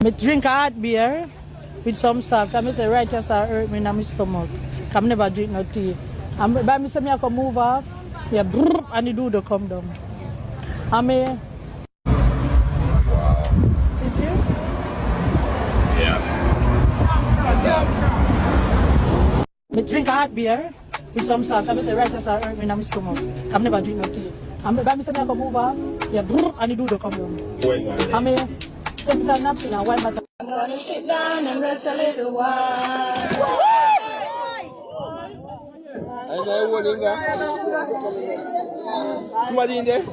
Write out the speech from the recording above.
Me drink hot beer with some salt. I say right just hurt me in my stomach. I never drink no tea. And by me say me I can move off. Yeah, brrr, and the doodle come down. I mean, sit you? Yeah. Me drink hot beer with some salt. I say right just hurt me in my stomach. I never drink no tea. And by me say me I can move off. Yeah, brrr, and the doodle come down. I mean, take time napkin and wipe my tongue. I'm gonna sit down and rest a little while. I say what in there? Somebody in there?